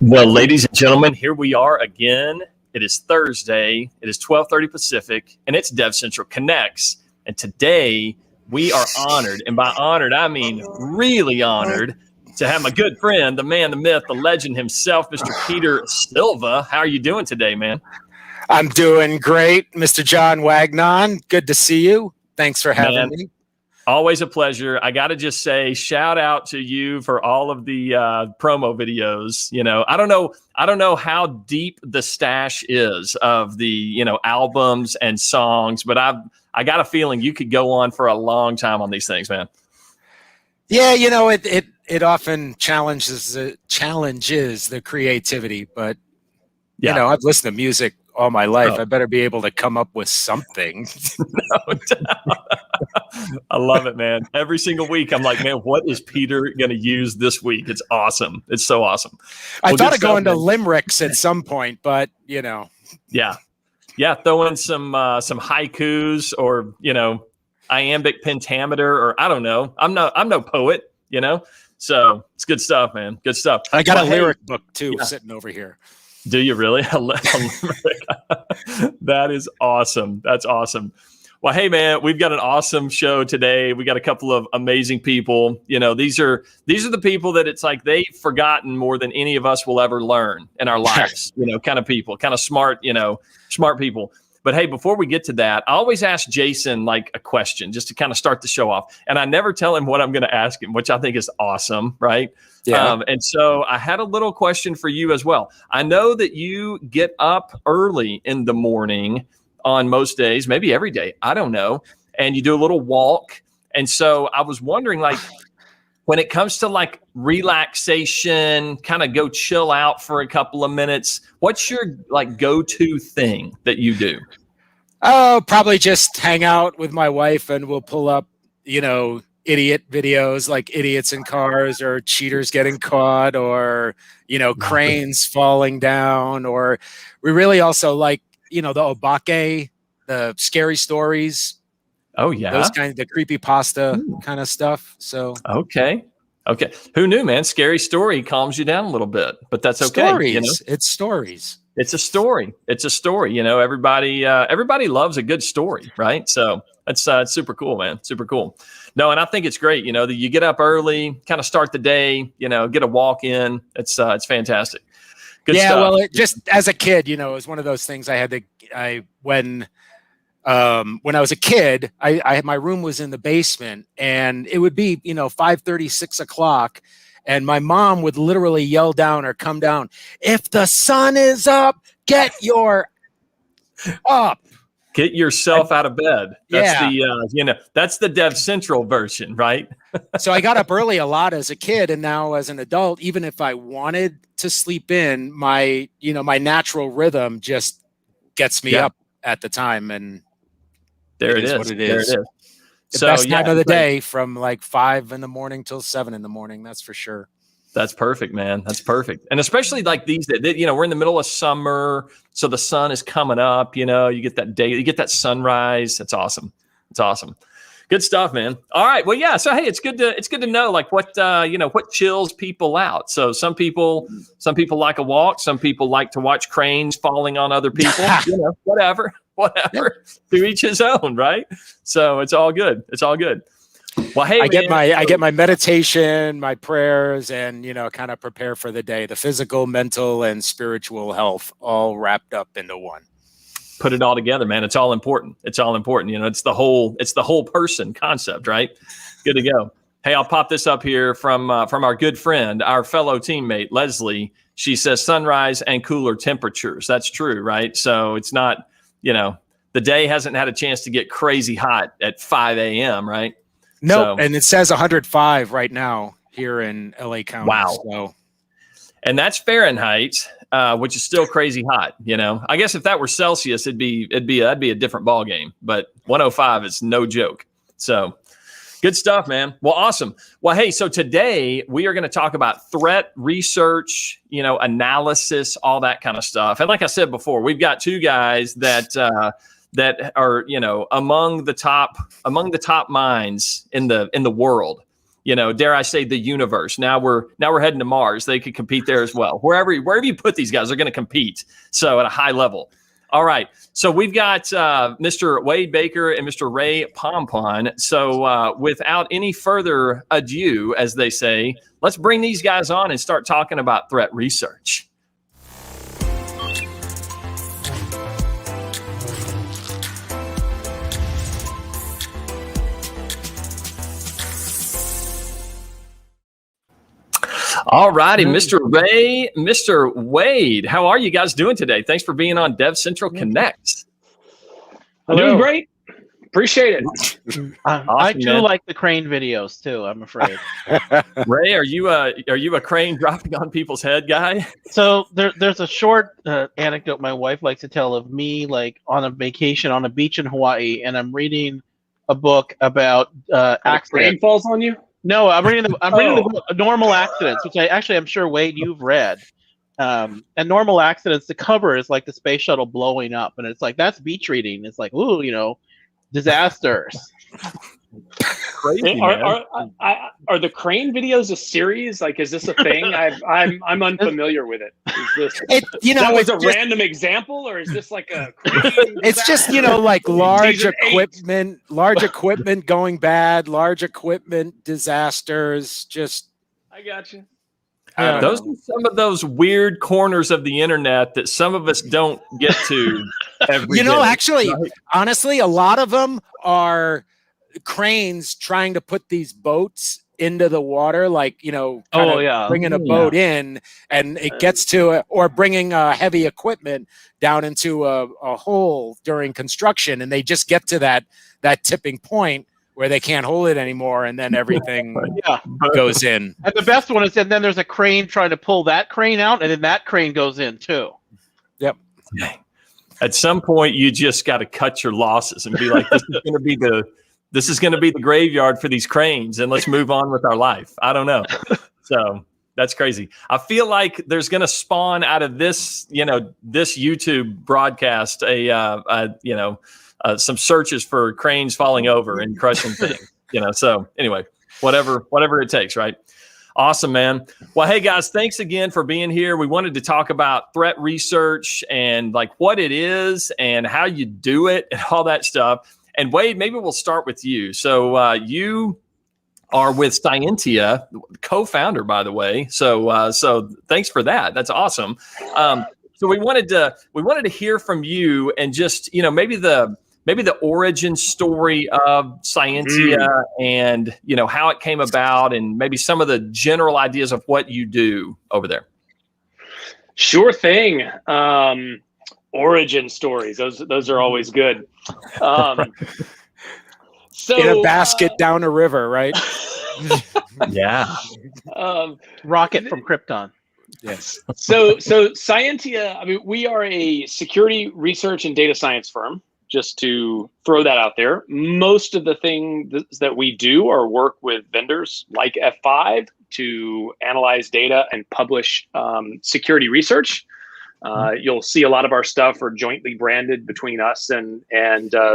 Well, ladies and gentlemen, here we are again. It is Thursday. It is 12:30 Pacific, and it's DevCentral Connects. And today we are honored, and by honored, I mean really honored, to have my good friend, the man, the myth, the legend himself, Mr. Peter Silva. How are you doing today, man? I'm doing great, Mr. John Wagnon. Good to see you. Thanks for having me. Always a pleasure. I got to just say, shout out to you for all of the promo videos. You know, I don't know how deep the stash is of the, albums and songs, but I got a feeling you could go on for a long time on these things, man. Yeah, it often challenges the creativity, but I've listened to music all my life. I better be able to come up with something. No doubt. I love it, man. Every single week, I'm like, man, what is Peter going to use this week? It's awesome. It's so awesome. I thought of going to limericks at some point, but Yeah. Throw in some haikus or, iambic pentameter, or I don't know. I'm no poet, So it's good stuff, man. Good stuff. I got a lyric book too, sitting over here. Do you really? That is awesome. That's awesome. Well, hey, man, we've got an awesome show today. We got a couple of amazing people. These are the people that it's like they've forgotten more than any of us will ever learn in our lives. Kind of people, kind of smart people. But hey, before we get to that, I always ask Jason like a question just to kind of start the show off. And I never tell him what I'm going to ask him, which I think is awesome, right? Yeah. And so I had a little question for you as well. I know that you get up early in the morning on most days, maybe every day, I don't know, and you do a little walk. And so I was wondering, like, when it comes to like relaxation, kind of go chill out for a couple of minutes, what's your like go-to thing that you do? Oh, probably just hang out with my wife and we'll pull up, idiot videos like idiots in cars or cheaters getting caught or, cranes falling down. Or we really also like, the obake, the scary stories. Oh, yeah. Those kinds, the creepypasta kind of stuff. So Okay. Who knew, man? Scary story calms you down a little bit, but that's okay. Stories. It's stories. It's a story. Everybody loves a good story, right? So that's super cool, man. Super cool. No, and I think it's great, that you get up early, kind of start the day, get a walk in. It's fantastic. Good stuff. Well, just as a kid, it was one of those things when I was a kid, I had my room was in the basement and it would be, 5:30, 6 o'clock. And my mom would literally yell down or come down, if the sun is up, get up. Get yourself out of bed. That's that's the DevCentral version, right? So I got up early a lot as a kid, and now as an adult, even if I wanted to sleep in, my natural rhythm just gets me up at the time, and there it is. What it is. There it is. The best time of the day from like 5 a.m. till 7 a.m. That's for sure. That's perfect, man. That's perfect. And especially like these days, we're in the middle of summer, so the sun is coming up, you get that day, you get that sunrise. That's awesome. It's awesome. Good stuff, man. All right. Well, yeah. So, hey, it's good to know like what chills people out. So some people like a walk. Some people like to watch cranes falling on other people, whatever, to each his own. Right. So it's all good. Well, hey, I get my meditation, my prayers, and kind of prepare for the day. The physical, mental, and spiritual health all wrapped up into one. Put it all together, man. It's all important. It's the whole person concept, right? Good to go. Hey, I'll pop this up here from our good friend, our fellow teammate Leslie. She says sunrise and cooler temperatures. That's true, right? So it's not, the day hasn't had a chance to get crazy hot at 5 a.m., right? No, and it says 105 right now here in LA County. Wow. So. And that's Fahrenheit, which is still crazy hot. I guess if that were Celsius, that'd be a different ball game. But 105 is no joke. So good stuff, man. Well, awesome. Well, hey, so today we are going to talk about threat research, analysis, all that kind of stuff. And like I said before, we've got two guys that are among the top minds in the world dare I say, the universe. Now we're heading to Mars. They could compete there as well. Wherever you put these guys, they're going to compete. So at a high level. All right. So we've got Mr. Wade Baker and Mr. Ray Pompon. So without any further ado, as they say, let's bring these guys on and start talking about threat research. All righty, Mr. Ray, Mr. Wade, how are you guys doing today? Thanks for being on DevCentral Connects. I'm doing great. Appreciate it. Awesome, I too man. like the crane videos too, I'm afraid. Ray, are you a crane dropping on people's head guy? So there's a short anecdote my wife likes to tell of me like on a vacation on a beach in Hawaii, and I'm reading a book about accidents. Crane falls on you? No, I'm reading the book, Normal Accidents, which I'm sure Wade you've read. And Normal Accidents, the cover is like the space shuttle blowing up, and it's like that's beach reading. It's like, ooh, disasters. Crazy, Are the crane videos a series? Like, is this a thing? I'm unfamiliar with it. Is this that was a random example, or is this like a? It's just like large equipment going bad, large equipment disasters. Just I got you. Those are some of those weird corners of the internet that some of us don't get to every day. Actually, honestly, a lot of them are cranes trying to put these boats into the water, like, bringing a boat in, and it gets to or bringing heavy equipment down into a hole during construction, and they just get to that tipping point where they can't hold it anymore, and then everything goes in. And the best one is, and then there's a crane trying to pull that crane out, and then that crane goes in too. Yep. At some point, you just got to cut your losses and be like, this is going to be the graveyard for these cranes, and let's move on with our life. I don't know. So that's crazy. I feel like there's going to spawn out of this, this YouTube broadcast, some searches for cranes falling over and crushing things, So anyway, whatever it takes, right? Awesome, man. Well, hey guys, thanks again for being here. We wanted to talk about threat research and like what it is and how you do it and all that stuff. And Wade, maybe we'll start with you. So you are with Cyentia, co-founder, by the way. So thanks for that. That's awesome. So we wanted to hear from you and just maybe the origin story of Cyentia and how it came about and maybe some of the general ideas of what you do over there. Sure thing. Origin stories. Those are always good. So in a basket down a river, right? Yeah. Rocket from Krypton. Yes. So Cyentia, we are a security research and data science firm, just to throw that out there. Most of the things that we do are work with vendors like F5 to analyze data and publish security research. You'll see a lot of our stuff are jointly branded between us and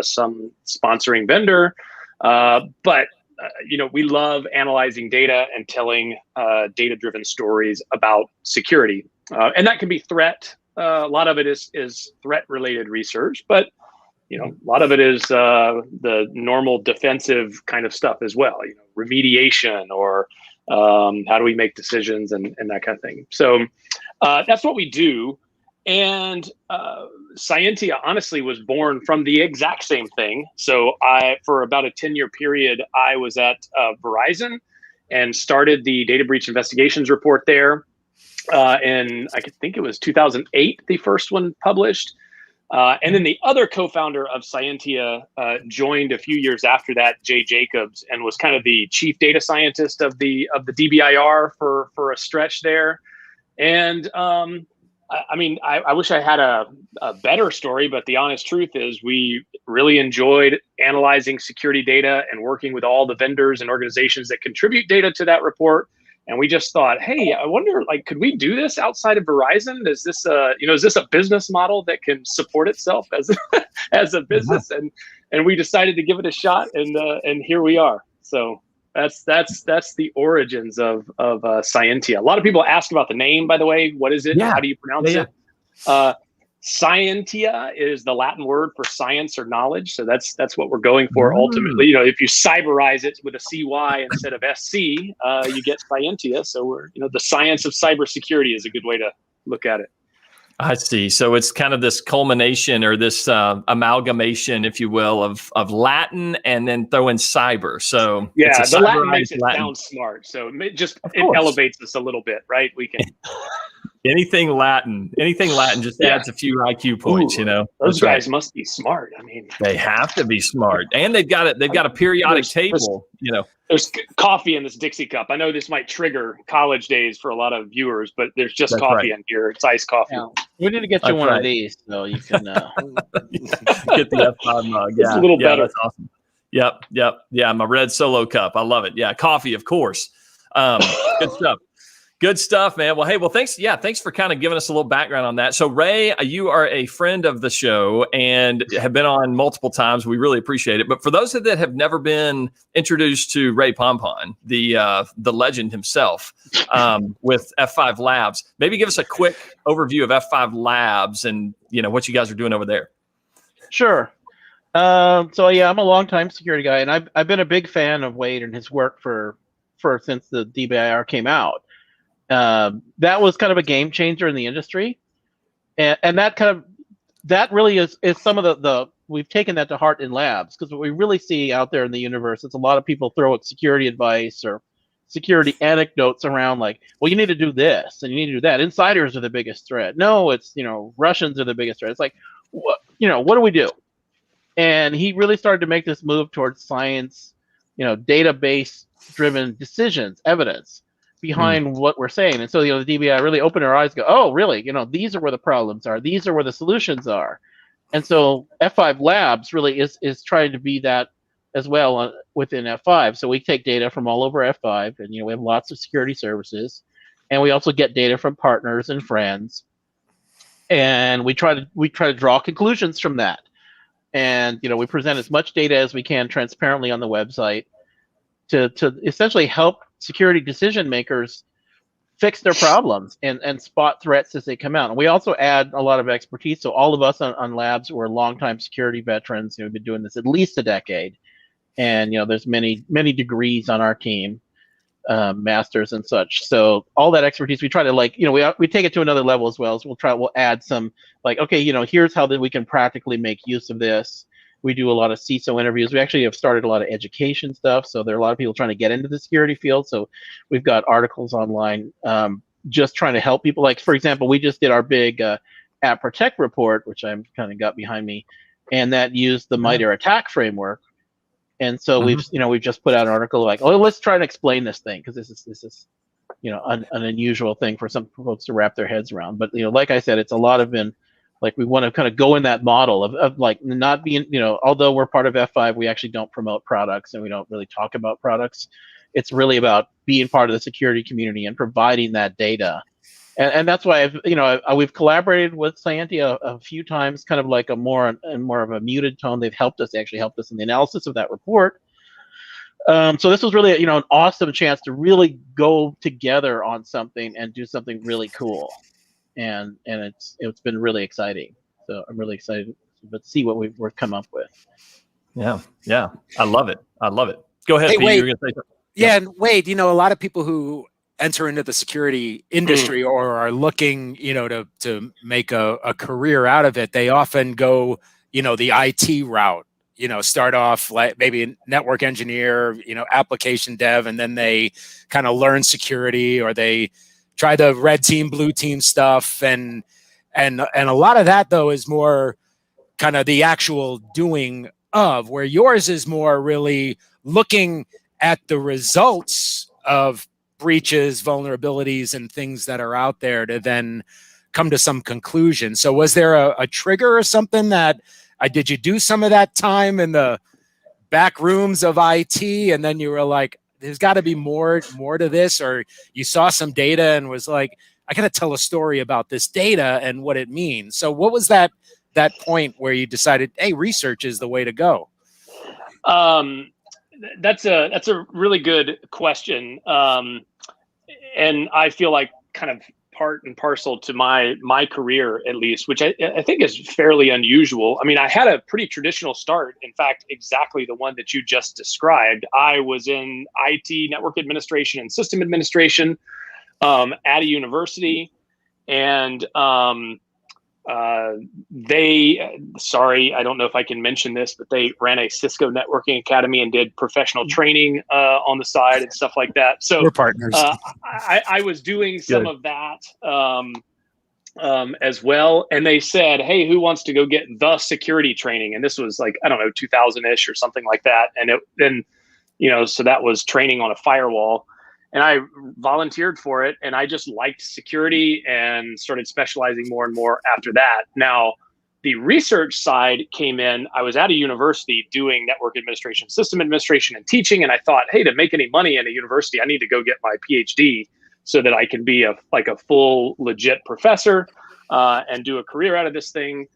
some sponsoring vendor. But we love analyzing data and telling data-driven stories about security. And that can be threat. A lot of it is threat-related research, but a lot of it is the normal defensive kind of stuff as well. Remediation or how do we make decisions and that kind of thing. So that's what we do. And Cyentia honestly was born from the exact same thing. So for about a 10-year period, I was at Verizon and started the data breach investigations report there. And I think it was 2008, the first one published. And then the other co-founder of Cyentia joined a few years after that, Jay Jacobs, and was kind of the chief data scientist of the DBIR for a stretch there. And I wish I had a better story, but the honest truth is we really enjoyed analyzing security data and working with all the vendors and organizations that contribute data to that report. And we just thought, hey, I wonder, could we do this outside of Verizon? Is this a business model that can support itself as a business? And we decided to give it a shot, and here we are. So That's the origins of Cyentia. A lot of people ask about the name, by the way. What is it? Yeah. How do you pronounce it? Scientia is the Latin word for science or knowledge. So that's what we're going for ultimately. You know, if you cyberize it with a CY instead of SC, you get Scientia. So we're, you know, the science of cybersecurity is a good way to look at it. I see. So it's kind of this culmination or this amalgamation, if you will, of Latin and then throw in cyber. So yeah, it's the Latin makes it sound smart. So it elevates us a little bit, right? We can anything Latin just adds a few IQ points. Ooh, you know, those guys must be smart. I mean, they have to be smart, and they've got a periodic table. You know, there's coffee in this Dixie cup. I know this might trigger college days for a lot of viewers, but there's just coffee in here. It's iced coffee. Yeah. We need to get you one of these so you can get the F5 mug. Yeah, it's a little better. That's awesome. Yep. Yeah, my red Solo cup. I love it. Yeah, coffee, of course. Good stuff. Good stuff, man. Well, hey, thanks. Yeah, thanks for kind of giving us a little background on that. So, Ray, you are a friend of the show and have been on multiple times. We really appreciate it. But for those that have never been introduced to Ray Pompon, the legend himself, with F5 Labs, maybe give us a quick overview of F5 Labs and what you guys are doing over there. Sure. So yeah, I'm a longtime security guy, and I've been a big fan of Wade and his work for since the DBIR came out. That was kind of a game changer in the industry, and that really is some of the we've taken that to heart in labs, because what we really see out there in the universe is a lot of people throw out security advice or security anecdotes around, like, well, you need to do this and you need to do that. Insiders are the biggest threat. No, it's Russians are the biggest threat. It's like, what do we do? And he really started to make this move towards science, database driven decisions, evidence behind what we're saying. And so, the DBI really opened our eyes, go, oh, really? These are where the problems are. These are where the solutions are. And so F5 Labs really is trying to be that as well within F5. So we take data from all over F5, and, we have lots of security services, and we also get data from partners and friends. And we try to draw conclusions from that. And, we present as much data as we can transparently on the website to essentially help security decision makers fix their problems and spot threats as they come out. And we also add a lot of expertise. So all of us on Labs were longtime security veterans. We've been doing this at least a decade. And, there's many degrees on our team, masters and such. So all that expertise, we try to we take it to another level as well. As we'll add some, okay, here's how we can practically make use of this. We do a lot of CISO interviews. We actually have started a lot of education stuff. So there are a lot of people trying to get into the security field. So we've got articles online just trying to help people. Like, for example, we just did our big App Protect report, which I'm kind of got behind me, and that used the MITRE attack framework. And so we've just put out an article like, oh, let's try and explain this thing, because this is an unusual thing for some folks to wrap their heads around. But like I said, it's a lot of we want to kind of go in that model of not being, although we're part of F5, we actually don't promote products and we don't really talk about products. It's really about being part of the security community and providing that data. And that's why we've collaborated with Cyentia a few times, kind of like a more of a muted tone. They've actually helped us in the analysis of that report. So this was really, an awesome chance to really go together on something and do something really cool. And it's been really exciting. So I'm really excited to see what we've come up with. Yeah. I love it. Go ahead, Pete. Wade. You were going to say something. Yeah, and Wade, a lot of people who enter into the security industry or are looking, to make a career out of it, they often go, the IT route. Start off like maybe a network engineer, application dev, and then they kind of learn security, or they try the red team, blue team stuff. And a lot of that, though, is more kind of the actual doing of, where yours is more really looking at the results of breaches, vulnerabilities, and things that are out there to then come to some conclusion. So was there a trigger or something that did you do some of that time in the back rooms of IT, and then you were like, there's got to be more to this, or you saw some data and was like, I got to tell a story about this data and what it means. So what was that point where you decided, hey, research is the way to go? That's a really good question, and I feel like kind of part and parcel to my career, at least, which I think is fairly unusual. I mean, I had a pretty traditional start. In fact, exactly the one that you just described. I was in IT, network administration, and system administration at a university, and sorry, I don't know if I can mention this, but they ran a Cisco networking academy and did professional training on the side and stuff like that. So We're partners. I was doing some of that as well. And they said, hey, who wants to go get the security training? And this was like, I don't know, 2000-ish or something like that. And then, so that was training on a firewall. And I volunteered for it, and I just liked security and started specializing more and more after that. Now, the research side came in. I was at a university doing network administration, system administration, and teaching, and I thought, hey, to make any money in a university, I need to go get my PhD so that I can be a full, legit professor and do a career out of this thing.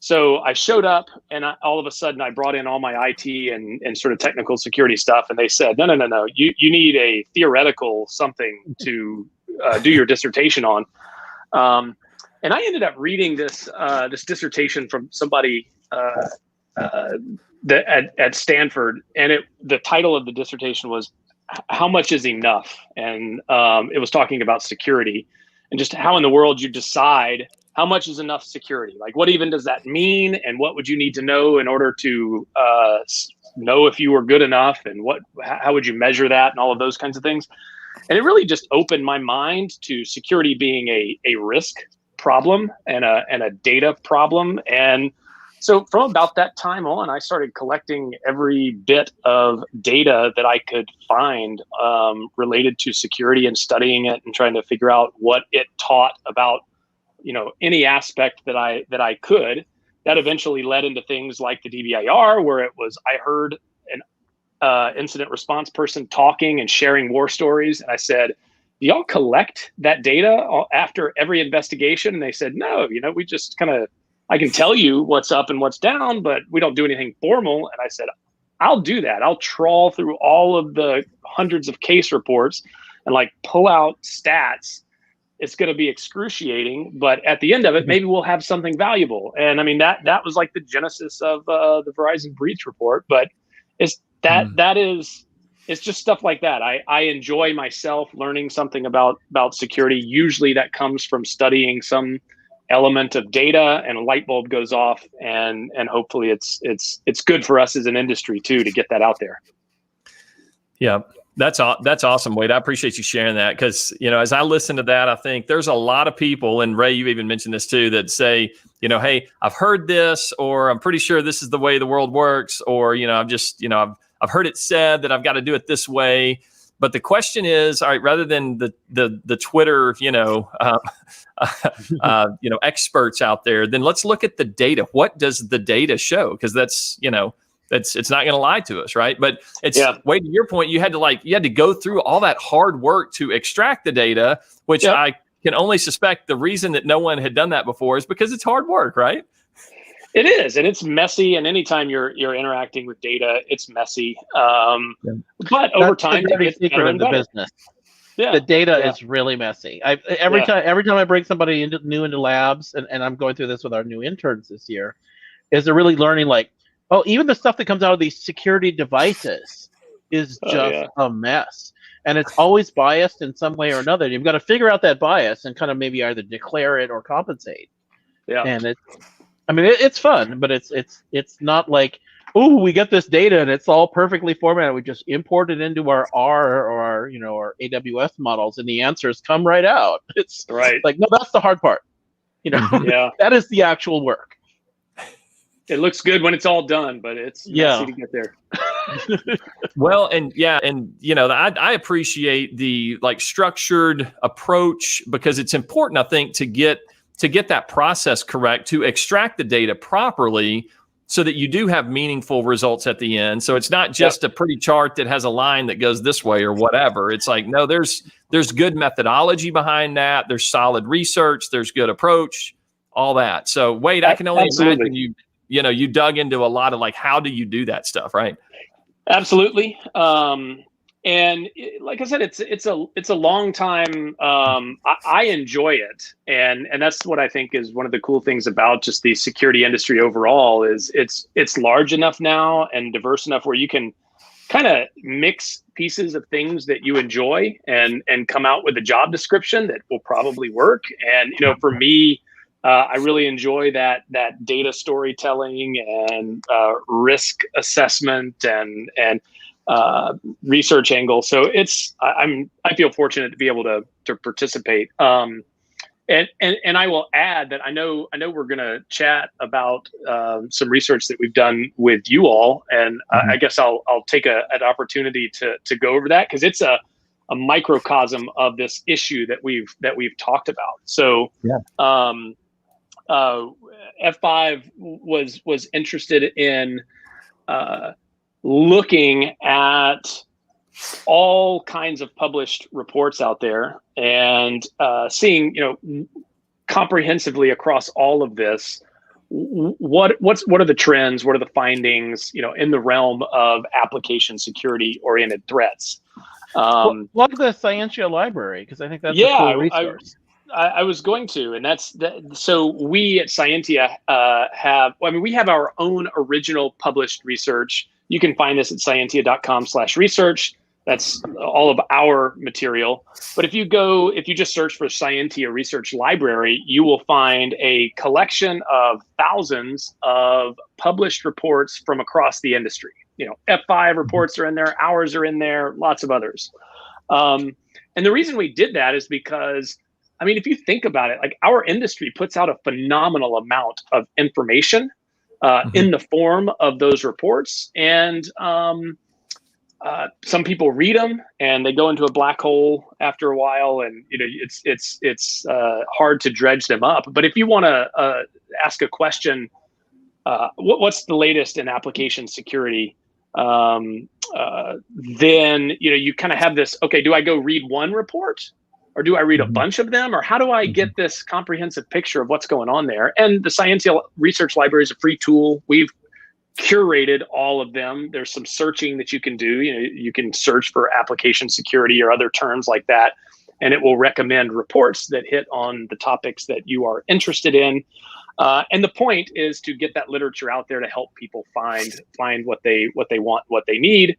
So I showed up, and all of a sudden I brought in all my IT and sort of technical security stuff. And they said, no, you need a theoretical something to do your dissertation on. And I ended up reading this dissertation from somebody at Stanford. And the title of the dissertation was How Much is Enough? And it was talking about security and just how in the world you decide how much is enough security? Like, what even does that mean? And what would you need to know in order to know if you were good enough? And how would you measure that and all of those kinds of things? And it really just opened my mind to security being a risk problem and a data problem. And so from about that time on, I started collecting every bit of data that I could find related to security and studying it and trying to figure out what it taught about any aspect that I could. That eventually led into things like the DBIR, where I heard an incident response person talking and sharing war stories. And I said, do y'all collect that data after every investigation? And they said, no, we just I can tell you what's up and what's down, but we don't do anything formal. And I said, I'll do that. I'll trawl through all of the hundreds of case reports and pull out stats. It's going to be excruciating, but at the end of it, maybe we'll have something valuable. And I mean, that was like the genesis of the Verizon breach report. But it's just stuff like that. I enjoy myself learning something about security. Usually that comes from studying some element of data, and a light bulb goes off, and hopefully it's good for us as an industry too to get that out there. Yeah. That's awesome, Wade. I appreciate you sharing that, because, as I listen to that, I think there's a lot of people, and Ray, you even mentioned this too, that say, hey, I've heard this, or I'm pretty sure this is the way the world works, or, I've heard it said that I've got to do it this way. But the question is, all right, rather than the Twitter, experts out there, then let's look at the data. What does the data show? Because that's, it's not going to lie to us, right? But Wade, to your point, you had to go through all that hard work to extract the data, which I can only suspect the reason that no one had done that before is because it's hard work, right? It is, and it's messy. And anytime you're interacting with data, it's messy. But over time, the secret of the business. Yeah, the data is really messy. Every time I bring somebody new into labs, and I'm going through this with our new interns this year, is they're really learning even the stuff that comes out of these security devices is just a mess. And it's always biased in some way or another. You've got to figure out that bias and kind of maybe either declare it or compensate. Yeah. And it's fun, but it's not like, oh, we get this data and it's all perfectly formatted. We just import it into our R or our AWS models, and the answers come right out. It's no, that's the hard part. That is the actual work. It looks good when it's all done, but it's messy to get there. Well, I appreciate the structured approach, because it's important, I think, to get that process correct, to extract the data properly, so that you do have meaningful results at the end. So it's not just a pretty chart that has a line that goes this way or whatever. It's no, there's good methodology behind that. There's solid research. There's good approach, all that. So Wade, I can only imagine you dug into a lot of how do you do that stuff, right? Absolutely. And like I said, it's a long time. I enjoy it, and that's what I think is one of the cool things about just the security industry overall is it's large enough now and diverse enough where you can kind of mix pieces of things that you enjoy and come out with a job description that will probably work. And for me, I really enjoy that data storytelling and risk assessment and research angle. So I feel fortunate to be able to participate. And I will add that I know we're going to chat about some research that we've done with you all, and I guess I'll take an opportunity to go over that because it's a microcosm of this issue that we've talked about. So F5 was interested in looking at all kinds of published reports out there and seeing, comprehensively across all of this, what are the trends, what are the findings, in the realm of application security oriented threats. Plug the Cyentia library because I think that's a cool resource. I was going to, and that's so we at Cyentia we have our own original published research. You can find this at cyentia.com/research. That's all of our material. But if you just search for Cyentia Research Library, you will find a collection of thousands of published reports from across the industry. F5 reports are in there, ours are in there, lots of others. And the reason we did that is because, if you think about it, like our industry puts out a phenomenal amount of information in the form of those reports. And some people read them and they go into a black hole after a while, and it's hard to dredge them up. But if you want to ask a question, what's the latest in application security? Then you kind of have this. Okay, do I go read one report, or do I read a bunch of them, or how do I get this comprehensive picture of what's going on there? And the Cyentia Research Library is a free tool. We've curated all of them. There's some searching that you can do. You can search for application security or other terms like that, and it will recommend reports that hit on the topics that you are interested in. And the point is to get that literature out there to help people find what they want, what they need.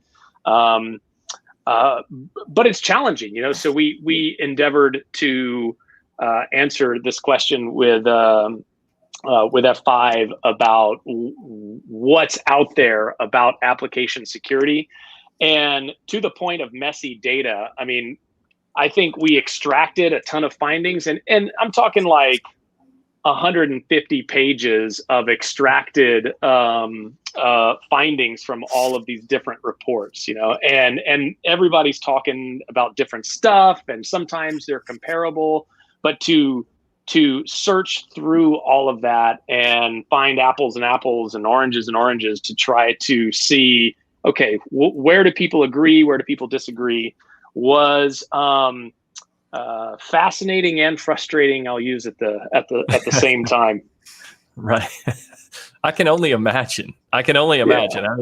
But it's challenging, so we endeavored to answer this question with F5 about what's out there about application security. And to the point of messy data, I think we extracted a ton of findings, and I'm talking like 150 pages of extracted findings from all of these different reports, and everybody's talking about different stuff, and sometimes they're comparable, but to search through all of that and find apples and apples and oranges to try to see, okay, where do people agree, where do people disagree, was fascinating and frustrating. I'll use at the same time. Right. I can only imagine. Yeah.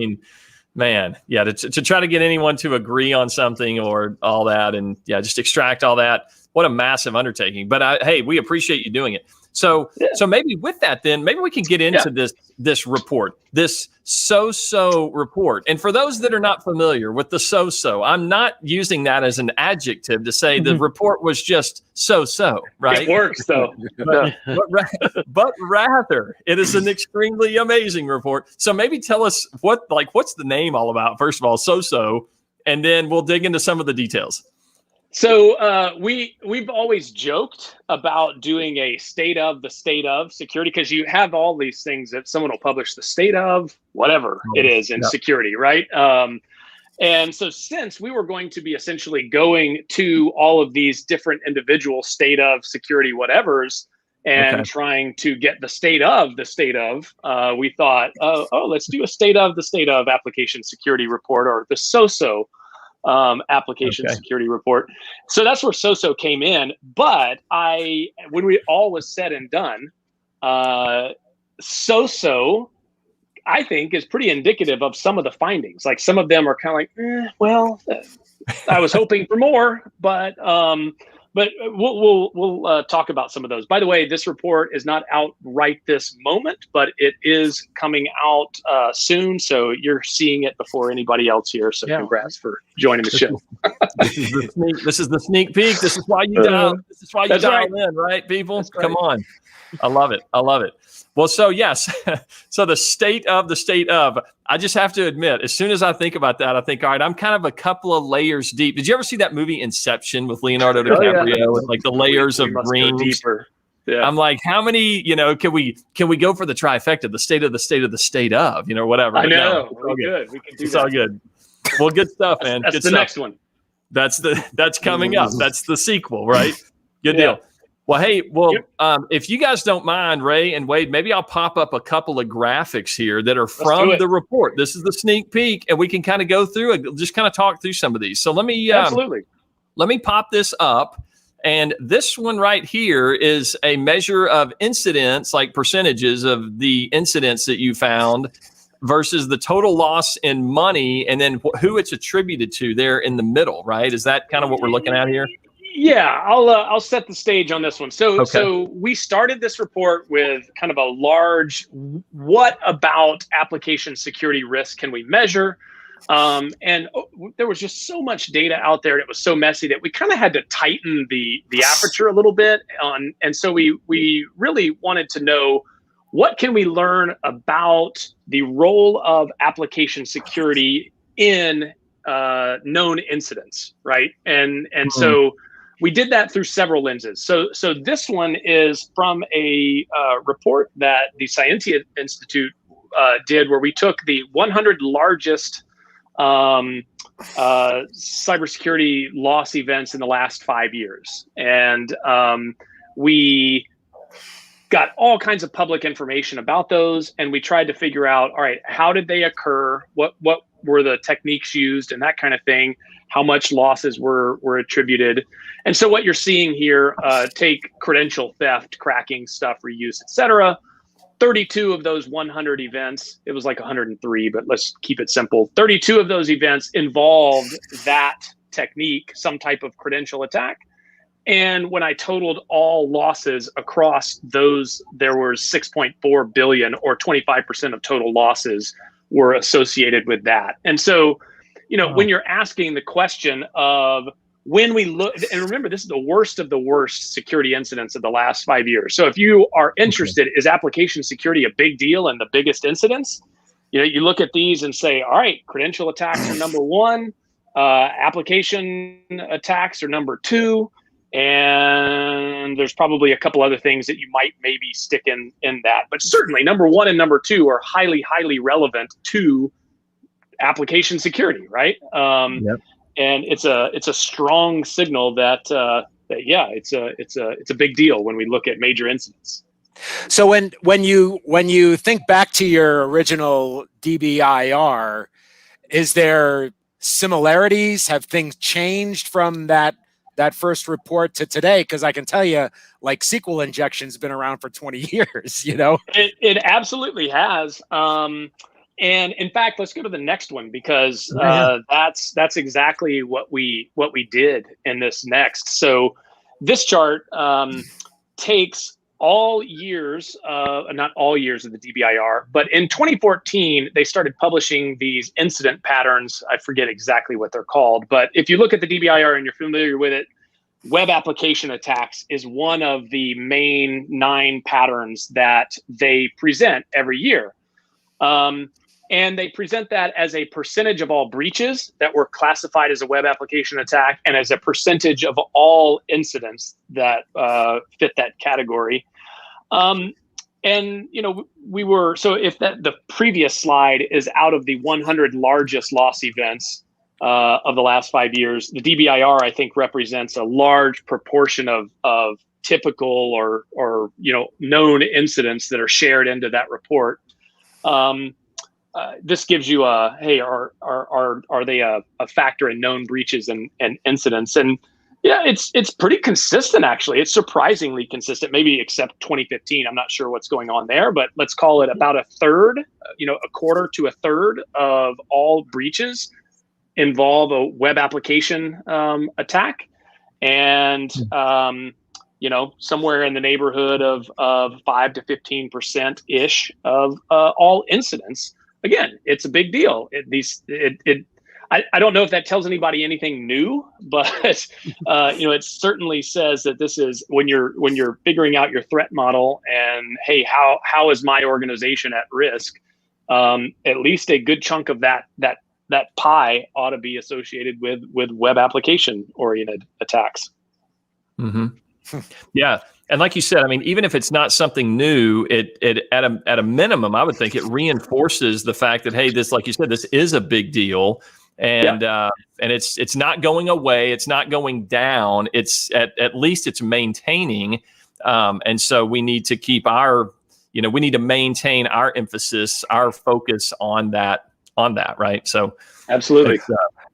Man, yeah, to try to get anyone to agree on something or all that, and just extract all that. What a massive undertaking. But hey, we appreciate you doing it. So maybe with that, then maybe we can get into this report, this so-so report. And for those that are not familiar with the so-so, I'm not using that as an adjective to say the report was just so-so, right? It works though. but rather, it is an extremely amazing report. So maybe tell us what's the name all about? First of all, so-so, and then we'll dig into some of the details. So we've always joked about doing a state of security, because you have all these things that someone will publish the state of whatever it is in security, right? And so since we were going to be essentially going to all of these different individual state of security whatevers and trying to get the state of, we thought, let's do a state of application security report, or the so-so application security report. So that's where so-so came in. But when we all was said and done, so-so I think is pretty indicative of some of the findings. Like some of them are kind of like, I was hoping for more, but we'll talk about some of those. By the way, this report is not out right this moment, but it is coming out soon. So you're seeing it before anybody else here. So congrats for joining the show. This is the sneak peek. This is why you dial. This is why you dial in, right, people? Right. Come on. I love it. Well, so yes, so the state of. I just have to admit, as soon as I think about that, I think, all right, I'm kind of a couple of layers deep. Did you ever see that movie Inception with Leonardo DiCaprio with like the layers of rings? Deeper. Yeah. I'm like, how many? Can we go for the trifecta? The state of, whatever. I know. We're good. We can do it's that. All good. Well, good stuff, man. That's good the stuff. next one. That's coming up. That's the sequel, right? Good deal. Well, hey, if you guys don't mind, Ray and Wade, maybe I'll pop up a couple of graphics here that are from the report. This is the sneak peek, and we can kind of go through and just kind of talk through some of these. So let me pop this up. And this one right here is a measure of incidents, like percentages of the incidents that you found versus the total loss in money, and then who it's attributed to there in the middle, right? Is that kind of what we're looking at here? Yeah, I'll set the stage on this one. So we started this report with kind of a large, what about application security risk can we measure? And there was just so much data out there. And it was so messy that we kind of had to tighten the aperture a little bit. And so we really wanted to know, what can we learn about the role of application security in known incidents, right? And so we did that through several lenses. So this one is from a report that the Cyentia Institute did, where we took the 100 largest cybersecurity loss events in the last 5 years. And we got all kinds of public information about those. And we tried to figure out, all right, how did they occur? What were the techniques used and that kind of thing? How much losses were attributed? And so what you're seeing here, take credential theft, cracking stuff, reuse, et cetera. 32 of those 100 events, it was like 103, but let's keep it simple. 32 of those events involved that technique, some type of credential attack. And when I totaled all losses across those, there were 6.4 billion, or 25% of total losses were associated with that. And so, when you're asking the question of, when we look, and remember, this is the worst of the worst security incidents of the last 5 years. So if you are interested, is application security a big deal and the biggest incidents? You look at these and say, all right, credential attacks are number one, application attacks are number two, and there's probably a couple other things that you might maybe stick in that. But certainly number one and number two are highly, highly relevant to application security, right? Yep. And it's a strong signal that it's a big deal when we look at major incidents. So when you think back to your original DBIR, is there similarities? Have things changed from that first report to today? Because I can tell you, like, SQL injection's been around for 20 years. It absolutely has. And in fact, let's go to the next one, because that's exactly what we did in this next. So this chart takes all years, not all years of the DBIR, but in 2014, they started publishing these incident patterns. I forget exactly what they're called, but if you look at the DBIR and you're familiar with it, web application attacks is one of the main 9 patterns that they present every year. And they present that as a percentage of all breaches that were classified as a web application attack, and as a percentage of all incidents that fit that category. And we were, so if the previous slide is out of the 100 largest loss events of the last 5 years, the DBIR, I think, represents a large proportion of typical or known incidents that are shared into that report. This gives you are they a factor in known breaches and incidents? And Yeah, it's pretty consistent, actually. It's surprisingly consistent, maybe except 2015. I'm not sure what's going on there, but let's call it about a third, a quarter to a third of all breaches involve a web application attack. And, somewhere in the neighborhood of 5 to 15%-ish of all incidents. Again, it's a big deal. I don't know if that tells anybody anything new, but it certainly says that this is when you're figuring out your threat model and, hey, how is my organization at risk? At least a good chunk of that pie ought to be associated with web application oriented attacks. Mm-hmm. Yeah. And like you said, I mean, even if it's not something new, it at a minimum, I would think it reinforces the fact that, hey, this, like you said, this is a big deal. And and it's not going away. It's not going down. It's at least it's maintaining. And so we need to keep we need to maintain our emphasis, our focus on that, right? So absolutely.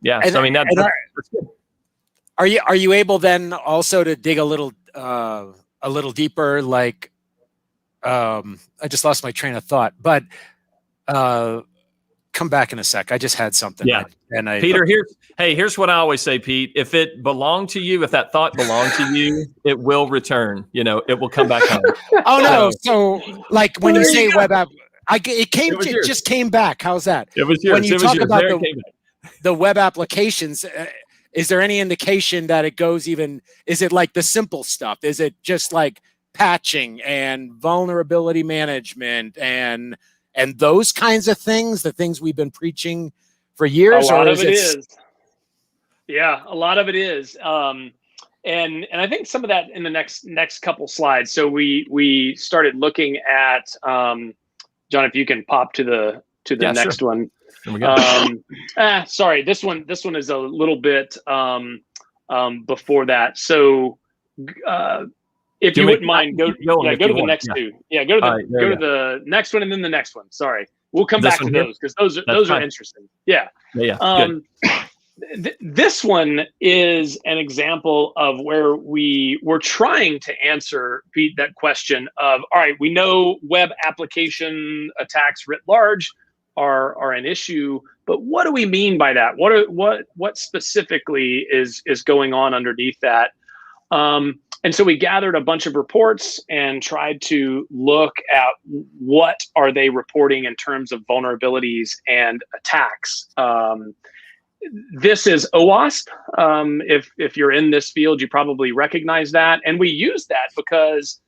Yeah. And, so I mean, that's good. Are you able then also to dig a little deeper? Like, I just lost my train of thought, but come back in a sec. I just had something. Yeah. Peter, here's what I always say, Pete. If it belonged to you, if that thought belonged to you, it will return. It will come back home. Oh no! So like when you say web app, it just came back. How's that? It was yours. When you talk about the web applications, is there any indication that it goes even? Is it like the simple stuff? Is it just like patching and vulnerability management and those kinds of things, the things we've been preaching for years? A lot of it is. Yeah, a lot of it is. And I think some of that in the next couple slides. So we started looking at John, if you can pop to the next one. There we go. Sorry, this one is a little bit before that. So if you wouldn't mind, go to the next two. Yeah, go to the next one and then the next one. Sorry, we'll come back to those because those are interesting. Yeah. Yeah. This one is an example of where we were trying to answer, Pete, that question of, all right, we know web application attacks writ large are an issue, but what do we mean by that? What specifically is going on underneath that? And so we gathered a bunch of reports and tried to look at what are they reporting in terms of vulnerabilities and attacks. This is OWASP. If you're in this field, you probably recognize that. And we use that because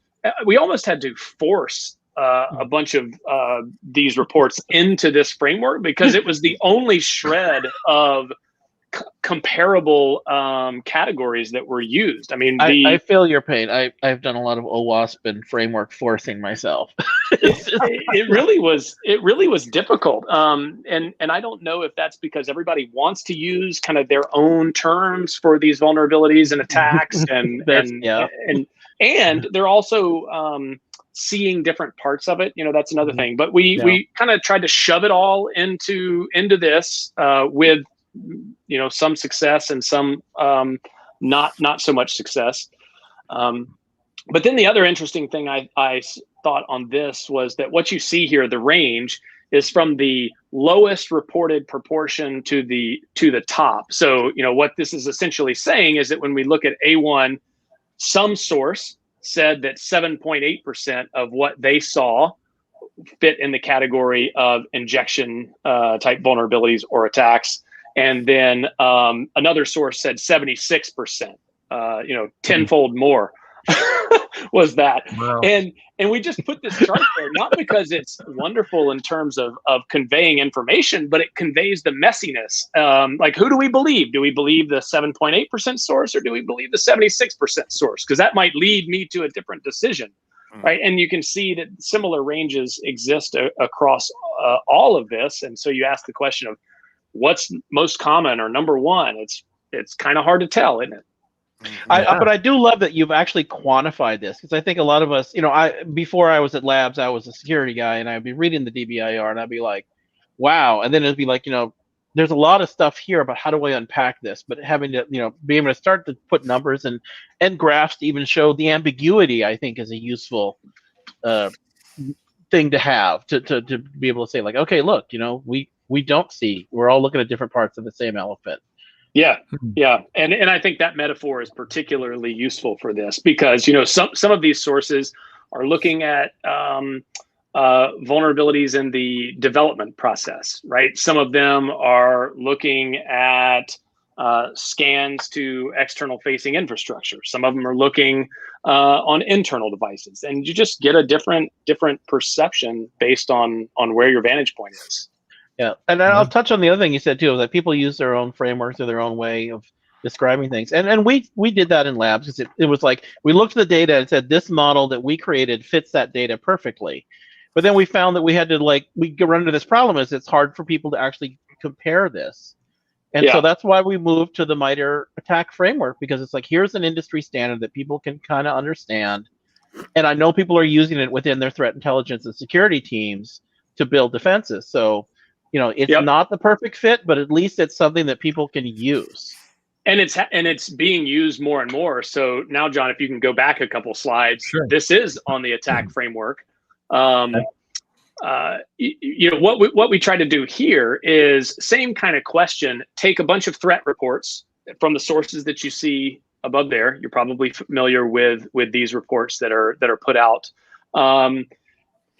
we almost had to force a bunch of these reports into this framework because it was the only shred of comparable categories that were used. I mean, I feel your pain. I've done a lot of OWASP and framework forcing myself. it really was difficult. And I don't know if that's because everybody wants to use kind of their own terms for these vulnerabilities and attacks, and they're also seeing different parts of it. That's another thing. But we kind of tried to shove it all into this with some success and some not so much success. But then the other interesting thing I thought on this was that what you see here, the range, is from the lowest reported proportion to the top. So what this is essentially saying is that when we look at A1, some source said that 7.8% of what they saw fit in the category of injection type vulnerabilities or attacks. And then another source said 76%, tenfold more was that. Wow. And we just put this chart there, not because it's wonderful in terms of conveying information, but it conveys the messiness. Like, who do we believe? Do we believe the 7.8% source or do we believe the 76% source? Because that might lead me to a different decision, right? And you can see that similar ranges exist across all of this. And so you ask the question of, what's most common or number one? It's kind of hard to tell, isn't it? But I do love that you've actually quantified this, because I think a lot of us, before I was at labs, I was a security guy, and I'd be reading the DBIR, and I'd be like, wow. And then it'd be like, there's a lot of stuff here about how do I unpack this, but having to, be able to start to put numbers and graphs to even show the ambiguity, I think, is a useful thing to have to be able to say, like, okay, look, we don't see, we're all looking at different parts of the same elephant. Yeah. And I think that metaphor is particularly useful for this because, some of these sources are looking at vulnerabilities in the development process, right? Some of them are looking at scans to external facing infrastructure. Some of them are looking on internal devices, and you just get a different perception based on where your vantage point is. Yeah, and I'll touch on the other thing you said too, that people use their own frameworks or their own way of describing things, and we did that in labs because it was like we looked at the data and said this model that we created fits that data perfectly, but then we found that we had to we run into this problem is it's hard for people to actually compare this, and so that's why we moved to the MITRE ATT&CK framework, because it's like here's an industry standard that people can kind of understand, and I know people are using it within their threat intelligence and security teams to build defenses. So it's not the perfect fit, but at least it's something that people can use. And it's being used more and more. So now, John, if you can go back a couple slides, sure. This is on the ATT&CK framework. What we try to do here is same kind of question. Take a bunch of threat reports from the sources that you see above there. You're probably familiar with these reports that are put out.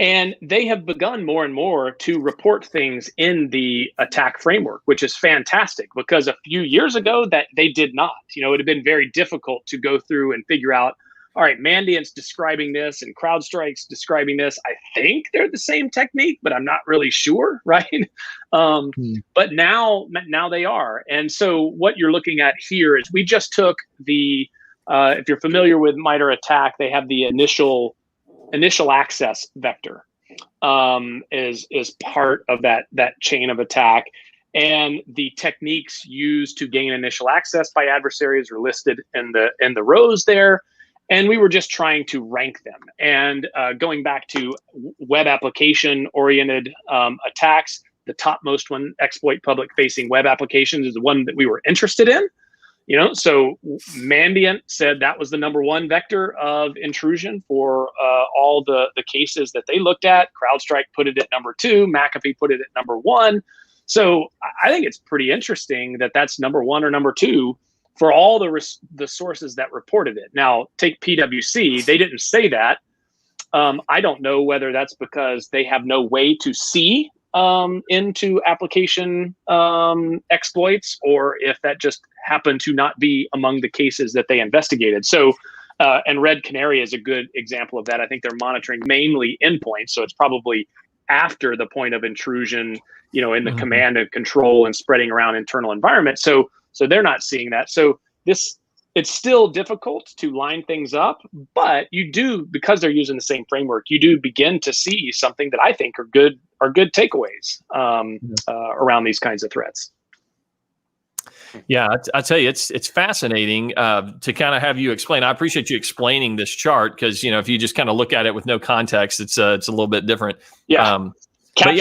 And they have begun more and more to report things in the ATT&CK framework, which is fantastic because a few years ago that they did not. It would have been very difficult to go through and figure out, all right, Mandiant's describing this and CrowdStrike's describing this. I think they're the same technique, but I'm not really sure, right? But now they are. And so what you're looking at here is we just took the, if you're familiar with MITRE ATT&CK, they have the initial access vector is part of that chain of attack, and the techniques used to gain initial access by adversaries are listed in the rows there, and we were just trying to rank them. And going back to web application oriented attacks, the topmost one, exploit public facing web applications, is the one that we were interested in. So Mandiant said that was the #1 vector of intrusion for all the cases that they looked at. CrowdStrike put it at #2. McAfee put it at #1. So I think it's pretty interesting that that's #1 or #2 for all the sources that reported it. Now, take PwC. They didn't say that. I don't know whether that's because they have no way to see into application exploits, or if that just happened to not be among the cases that they investigated. So, and Red Canary is a good example of that. I think they're monitoring mainly endpoints, so it's probably after the point of intrusion, in the command and control and spreading around internal environment. So they're not seeing that. So it's still difficult to line things up, but you do, because they're using the same framework, you do begin to see something that I think are good takeaways around these kinds of threats. Yeah, I tell you, it's fascinating to kind of have you explain. I appreciate you explaining this chart because if you just kind of look at it with no context, it's a little bit different. Yeah, right.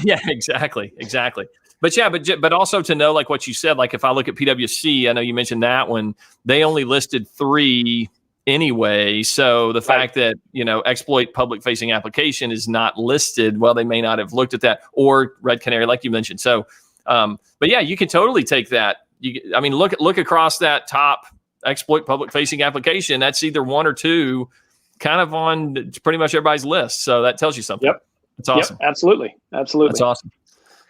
Yeah, exactly. But also to know, like what you said, like if I look at PwC, I know you mentioned that one, they only listed 3 anyway. So the fact that, exploit public facing application is not listed, well, they may not have looked at that, or Red Canary, like you mentioned. So, but yeah, you can totally take that. Look across that top exploit public facing application. That's either 1 or 2 kind of on pretty much everybody's list. So that tells you something. Yep. That's awesome. Yep, absolutely. That's awesome.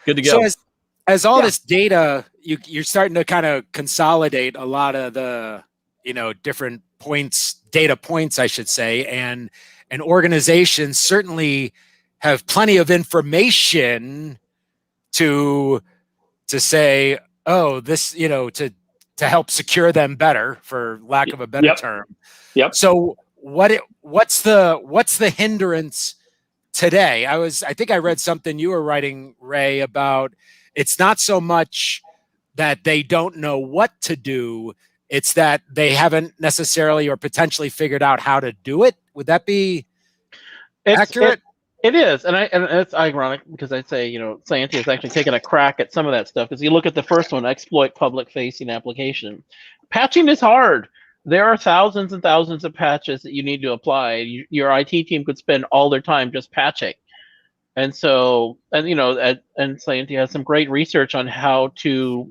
Good to go. So as all this data, you're starting to kind of consolidate a lot of the, different data points, I should say, and organizations certainly have plenty of information to say, oh, this, to help secure them better, for lack of a better term. Yep. So what's the hindrance today? I think I read something you were writing, Ray, about it's not so much that they don't know what to do, it's that they haven't necessarily or potentially figured out how to do it. Would that be accurate? It is, and it's ironic because I'd say, Cyentia has actually taken a crack at some of that stuff. Because you look at the first one, exploit public-facing application. Patching is hard. There are thousands and thousands of patches that you need to apply. Your IT team could spend all their time just patching. And so, and Cyentia has some great research on how to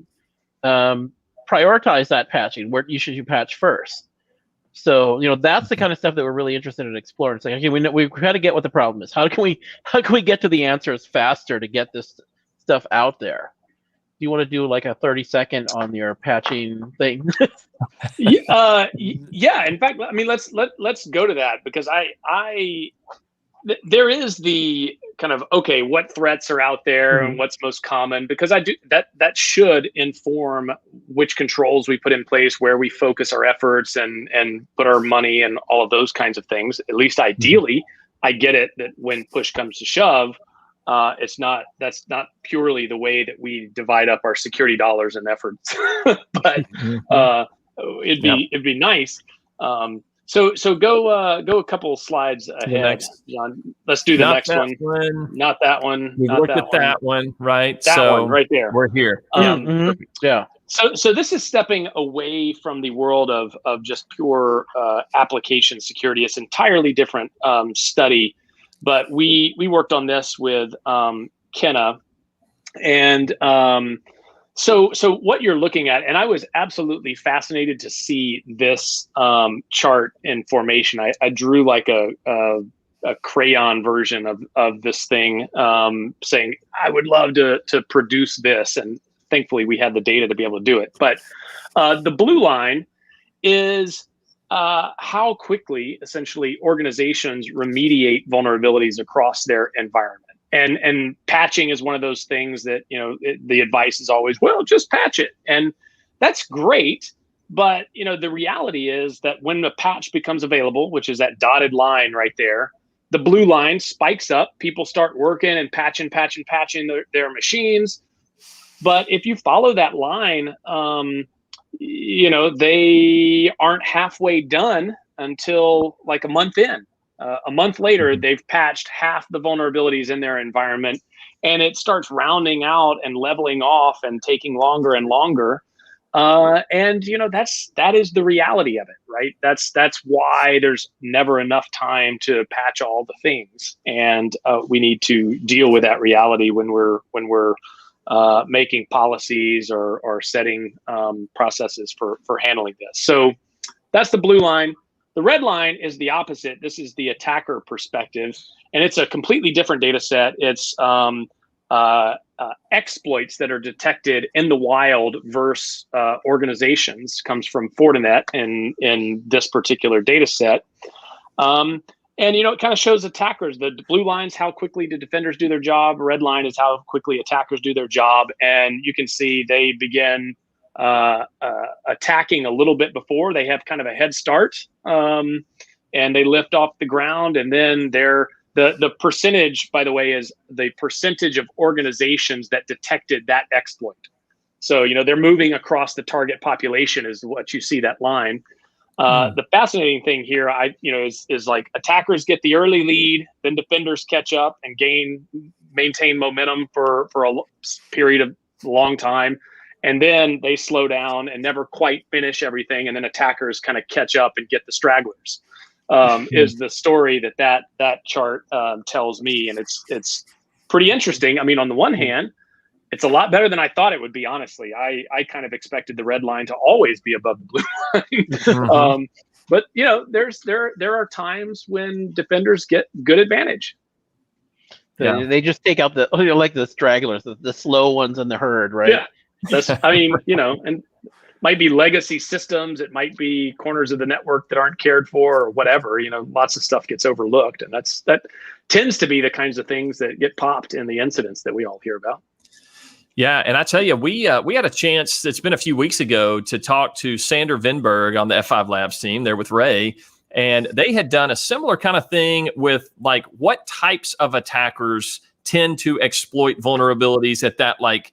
prioritize that patching. Where you patch first. So, that's the kind of stuff that we're really interested in exploring. It's like, okay, we've got to get what the problem is. How can we get to the answers faster to get this stuff out there? Do you want to do like a 30-second on your patching thing? Yeah. In fact, I mean, let's go to that, because there is the kind of, okay, what threats are out there and what's most common, because that should inform which controls we put in place, where we focus our efforts and put our money and all of those kinds of things. At least ideally, I get it that when push comes to shove, that's not purely the way that we divide up our security dollars and efforts, but it'd be nice. So go a couple slides ahead, John. Let's do the next one. Not that one. We looked at that one, right? That one right there. We're here. Yeah. So this is stepping away from the world of just pure application security. It's an entirely different study, but we worked on this with Kenna, and So what you're looking at, and I was absolutely fascinated to see this chart in formation. I drew like a crayon version of this thing, saying I would love to produce this, and thankfully we had the data to be able to do it. But the blue line is how quickly essentially organizations remediate vulnerabilities across their environment. And patching is one of those things that, the advice is always, well, just patch it. And that's great. But, the reality is that when the patch becomes available, which is that dotted line right there, the blue line spikes up. People start working and patching their machines. But if you follow that line, they aren't halfway done until like a month in. A month later, they've patched half the vulnerabilities in their environment, and it starts rounding out and leveling off and taking longer and longer. And that is the reality of it, right? That's why there's never enough time to patch all the things, and we need to deal with that reality when we're making policies or setting processes for handling this. So that's the blue line. The red line is the opposite. This is the attacker perspective, and it's a completely different data set. It's exploits that are detected in the wild versus organizations. Comes from Fortinet in this particular data set. And it kind of shows attackers. The blue line's how quickly do defenders do their job. Red line is how quickly attackers do their job. And you can see they begin attacking a little bit before. They have kind of a head start, and they lift off the ground. And then the percentage, by the way, is the percentage of organizations that detected that exploit. So, they're moving across the target population is what you see that line. The fascinating thing here, is like attackers get the early lead, then defenders catch up and maintain momentum for a period of long time. And then they slow down and never quite finish everything. And then attackers kind of catch up and get the stragglers, is the story that chart tells me. And it's pretty interesting. I mean, on the one hand, it's a lot better than I thought it would be, honestly. I kind of expected the red line to always be above the blue line. But, there are times when defenders get good advantage. Yeah. They just take out like the stragglers, the slow ones in the herd, right? Yeah. And might be legacy systems. It might be corners of the network that aren't cared for or whatever. Lots of stuff gets overlooked. And that tends to be the kinds of things that get popped in the incidents that we all hear about. Yeah, and I tell you, we had a chance, it's been a few weeks ago, to talk to Sander Vinberg on the F5 Labs team there with Ray, and they had done a similar kind of thing with like what types of attackers tend to exploit vulnerabilities at that like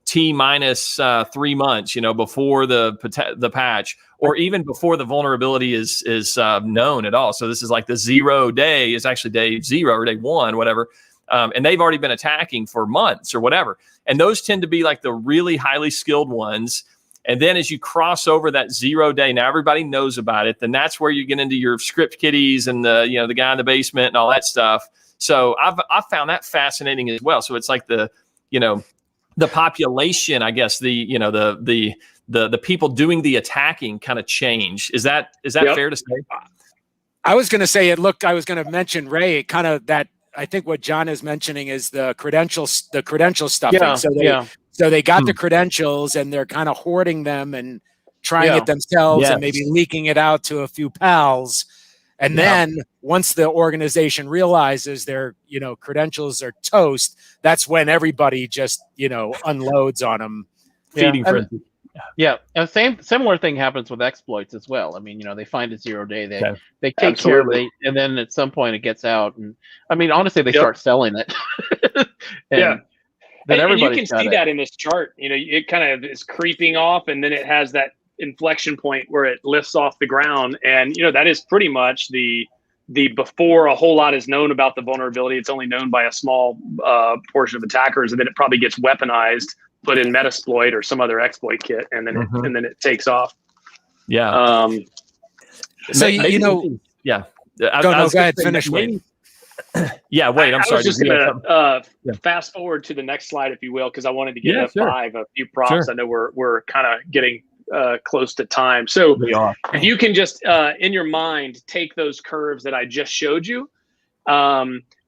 T minus 3 months, before the patch, or even before the vulnerability is known at all. So this is like the 0 day is actually day 0 or day 1, whatever. And they've already been attacking for months or whatever. And those tend to be like the really highly skilled ones. And then as you cross over that 0 day, now everybody knows about it. Then that's where you get into your script kiddies and the guy in the basement and all that stuff. So I've found that fascinating as well. So it's like the population, I guess, the people doing the attacking kind of change. Is that Yep. fair to say? I was going to say I was going to mention, Ray, kind of that. I think what John is mentioning is the credential stuffing. Yeah, So they got the credentials and they're kind of hoarding them and trying it themselves and maybe leaking it out to a few pals. And then once the organization realizes their, credentials are toast, that's when everybody just, unloads on them. Feeding frenzy. Yeah, and similar thing happens with exploits as well. I mean, they find a 0 day, they take care of it, and then at some point it gets out, and I mean, honestly, they start selling it. Then and you can see it. that in this chart. It kind of is creeping off, and then it has that inflection point where it lifts off the ground, and that is pretty much the before a whole lot is known about the vulnerability. It's only known by a small portion of attackers, and then it probably gets weaponized, put in Metasploit or some other exploit kit, and then it takes off. Yeah. So yeah. Go ahead. Finish, Wade. Yeah, Wade. I'm sorry. I was just going to fast forward to the next slide, if you will, because I wanted to give F5 a few props. Sure. I know we're kind of getting close to time. So if you can just, in your mind, take those curves that I just showed you,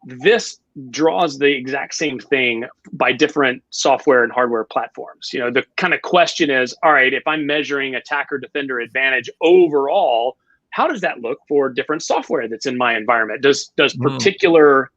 this draws the exact same thing by different software and hardware platforms. The kind of question is, all right, if I'm measuring attacker defender advantage overall, how does that look for different software that's in my environment? Does particular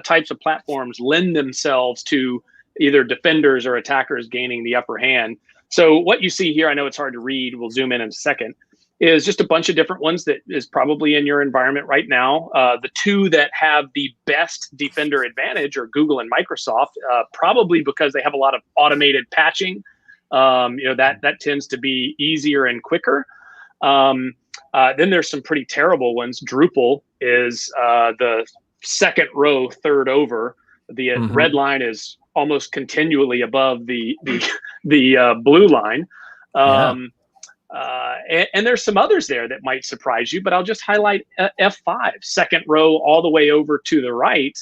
types of platforms lend themselves to either defenders or attackers gaining the upper hand? So what you see here, I know it's hard to read, we'll zoom in a second, is just a bunch of different ones that is probably in your environment right now. The two that have the best defender advantage are Google and Microsoft, probably because they have a lot of automated patching. That tends to be easier and quicker. Then there's some pretty terrible ones. Drupal is the second row, third over. The red line is almost continually above the blue line. And there's some others there that might surprise you, but I'll just highlight F5, second row all the way over to the right.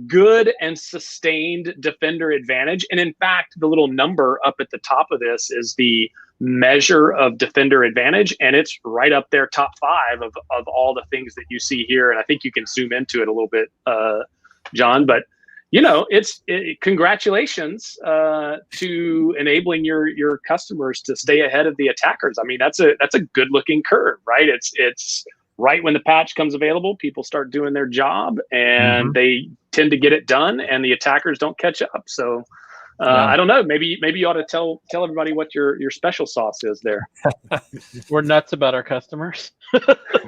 Good and sustained defender advantage. And in fact, the little number up at the top of this is the measure of defender advantage, and it's right up there, top 5 of all the things that you see here. And I think you can zoom into it a little bit, John, but congratulations to enabling your customers to stay ahead of the attackers. I mean, that's a good looking curve, right? It's right when the patch comes available, people start doing their job, and they tend to get it done, and the attackers don't catch up. So I don't know. Maybe you ought to tell everybody what your special sauce is there. We're nuts about our customers.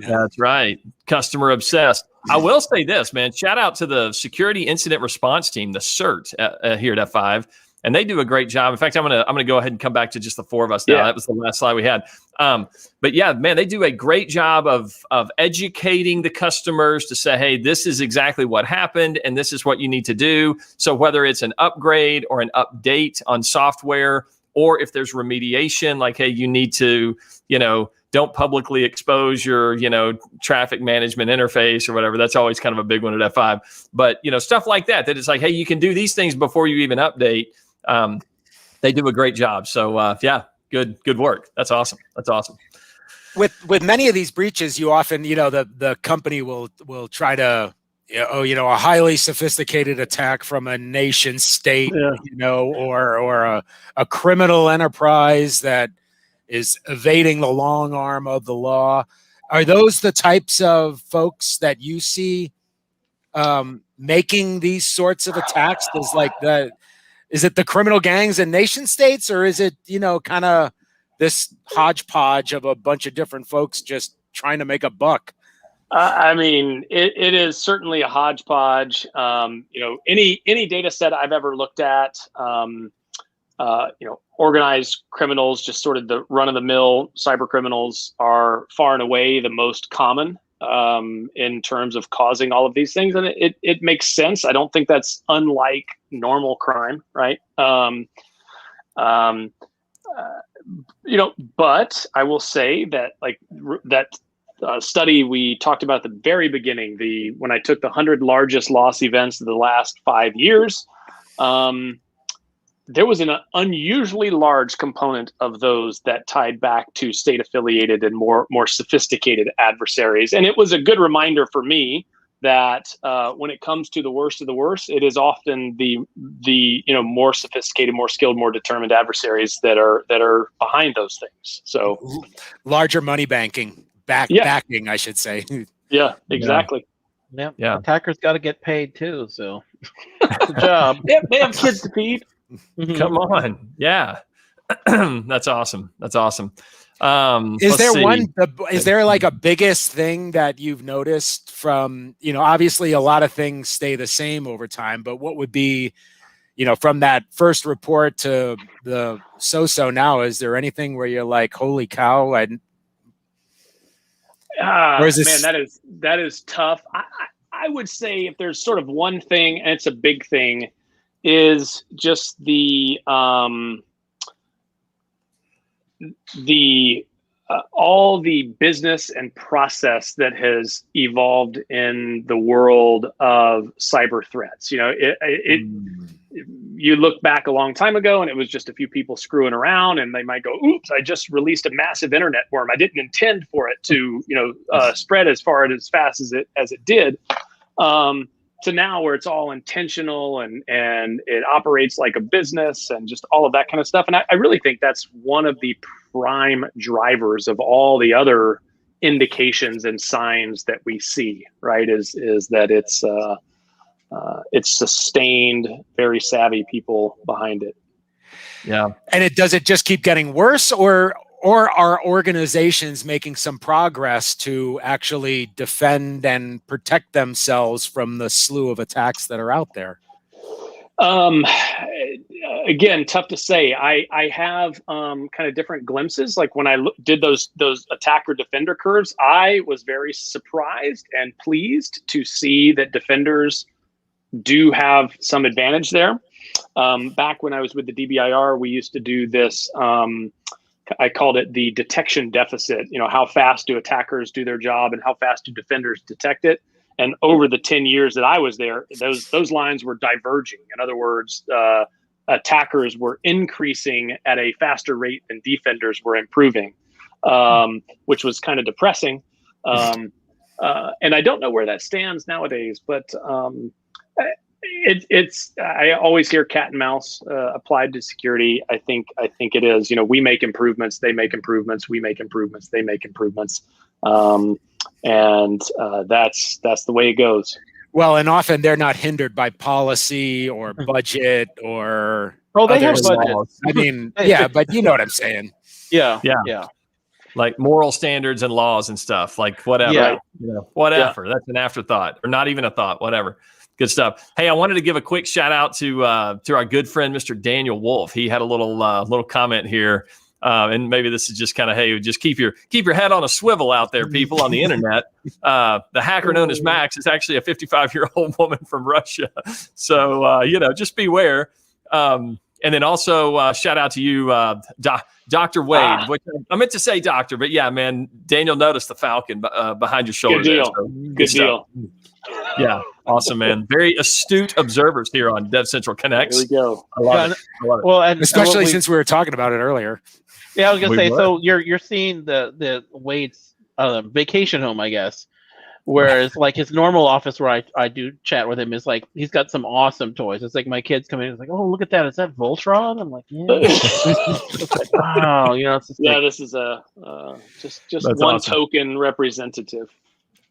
That's right. Customer obsessed. I will say this, man. Shout out to the security incident response team, the CERT here at F5, and they do a great job. In fact, I'm gonna go ahead and come back to just the 4 of us now. That was the last slide we had. But yeah, man, they do a great job of educating the customers to say, hey, this is exactly what happened, and this is what you need to do. So whether it's an upgrade or an update on software, or if there's remediation, like, hey, you need to, don't publicly expose your, traffic management interface or whatever. That's always kind of a big one at F5. But, stuff like that it's like, hey, you can do these things before you even update. They do a great job. So, good work. That's awesome. With many of these breaches, you often, the company will try to, a highly sophisticated attack from a nation state, or a criminal enterprise that is evading the long arm of the law. Are those the types of folks that you see making these sorts of attacks? Is it the criminal gangs and nation states, or is it, kind of this hodgepodge of a bunch of different folks just trying to make a buck? I mean, it is certainly a hodgepodge. Any data set I've ever looked at, organized criminals, just sort of the run-of-the-mill cyber criminals, are far and away the most common in terms of causing all of these things, and it makes sense. I don't think that's unlike normal crime, right? But I will say that that study we talked about at the very beginning, when I took the 100 largest loss events of the last 5 years, there was an unusually large component of those that tied back to state-affiliated and more sophisticated adversaries. And it was a good reminder for me that when it comes to the worst of the worst, it is often the more sophisticated, more skilled, more determined adversaries that are behind those things. So larger money backing, I should say. Yeah, exactly. Yeah. Attackers got to get paid too, so it's a job. They have kids to feed. Come on. Yeah. That's awesome. Is there like a biggest thing that you've noticed from, obviously a lot of things stay the same over time, but what would be, from that first report to the so now, is there anything where you're like, holy cow? Man, that is tough. I would say if there's sort of one thing, and it's a big thing, is just the all the business and process that has evolved in the world of cyber threats. You look back a long time ago and it was just a few people screwing around, and they might go, oops, I just released a massive internet worm. I didn't intend for it to, spread as far and as fast as it did. To now where it's all intentional and it operates like a business and just all of that kind of stuff. And I really think that's one of the prime drivers of all the other indications and signs that we see, right? Is that it's sustained, very savvy people behind it. Yeah. And does it just keep getting worse, or are organizations making some progress to actually defend and protect themselves from the slew of attacks that are out there? Again, tough to say. I have kind of different glimpses. Like when I did those attacker defender curves, I was very surprised and pleased to see that defenders do have some advantage there. Back when I was with the DBIR, we used to do this. I called it the detection deficit. How fast do attackers do their job and how fast do defenders detect it? And over the 10 years that I was there, those lines were diverging. In other words, attackers were increasing at a faster rate than defenders were improving, which was kind of depressing. And I don't know where that stands nowadays, but I always hear cat and mouse applied to security. I think it is. We make improvements, they make improvements, we make improvements, they make improvements, and that's the way it goes. Well, and often they're not hindered by policy or budget or. Oh, they have budget. I mean, yeah, but you know what I'm saying. Yeah. Like moral standards and laws and stuff. Like whatever. Yeah. Whatever. Yeah. That's an afterthought, or not even a thought. Whatever. Good stuff. Hey, I wanted to give a quick shout out to our good friend, Mr. Daniel Wolf. He had a little comment here, and maybe this is just kind of, hey, just keep your head on a swivel out there, people on the internet. The hacker known as Max is actually a 55-year-old woman from Russia, so just beware. And then also shout out to you, Dr. Wade. Which I meant to say doctor, but yeah, man, Daniel noticed the Falcon behind your shoulder. Good deal. There, so good deal. Yeah, awesome, man. Very astute observers here on DevCentral Connects. There we go. I love it. Well, and especially since we were talking about it earlier. Yeah, I was gonna say. So you're seeing the Wade's vacation home, I guess. Whereas like his normal office where I do chat with him is like he's got some awesome toys. It's like my kids come in and it's like, oh, look at that, is that Voltron? I'm like, yeah. It's like, wow, it's just this is just one awesome token representative.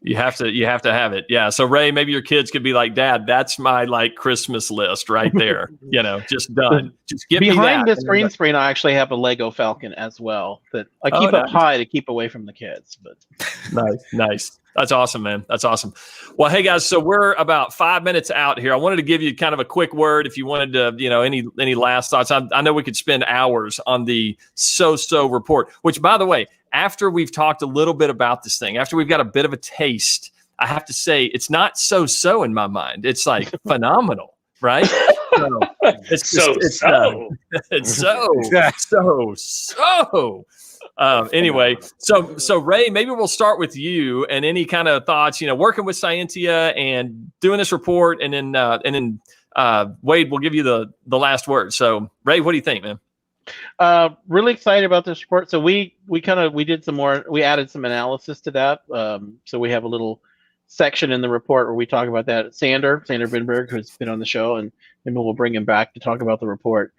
You have to have it. Yeah. So Ray, maybe your kids could be like, Dad, that's my like Christmas list right there. Just done. Just give Behind me that. this green screen, I actually have a Lego Falcon as well that I keep up high to keep away from the kids. But Nice. That's awesome, man. That's awesome. Well, hey guys, so we're about 5 minutes out here. I wanted to give you kind of a quick word if you wanted to, any last thoughts. I know we could spend hours on the so report, which by the way, after we've talked a little bit about this thing, after we've got a bit of a taste, I have to say it's not so in my mind. It's like phenomenal, right? It's so. Anyway, so Ray, maybe we'll start with you and any kind of thoughts, working with Cyentia and doing this report, and then Wade will give you the last word. So Ray, what do you think, man? Really excited about this report. So we did some more. We added some analysis to that. So we have a little section in the report where we talk about that. Sander Binberg, who's been on the show, and maybe we'll bring him back to talk about the report.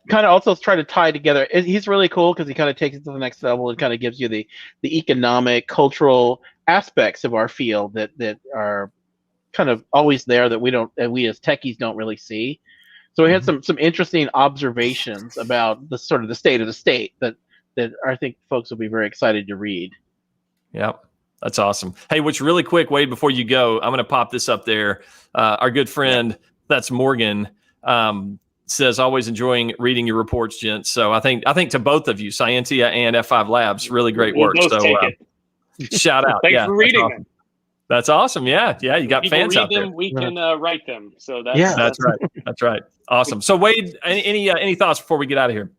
Kind of also try to tie together. He's really cool because he kind of takes it to the next level and kind of gives you the economic, cultural aspects of our field that are kind of always there that we as techies don't really see. So we had some interesting observations about the sort of the state of the state that I think folks will be very excited to read. Yep. That's awesome. Hey, which really quick, Wade, before you go, I'm going to pop this up there. Our good friend, that's Morgan, says, always enjoying reading your reports, gents. So I think to both of you, Cyentia and F5 Labs, really great work. We'll so shout out. Thanks for reading them. That's awesome. Yeah. You got People fans read out them, there. we can write them. So that's right. That's right. Awesome. So Wade, any thoughts before we get out of here?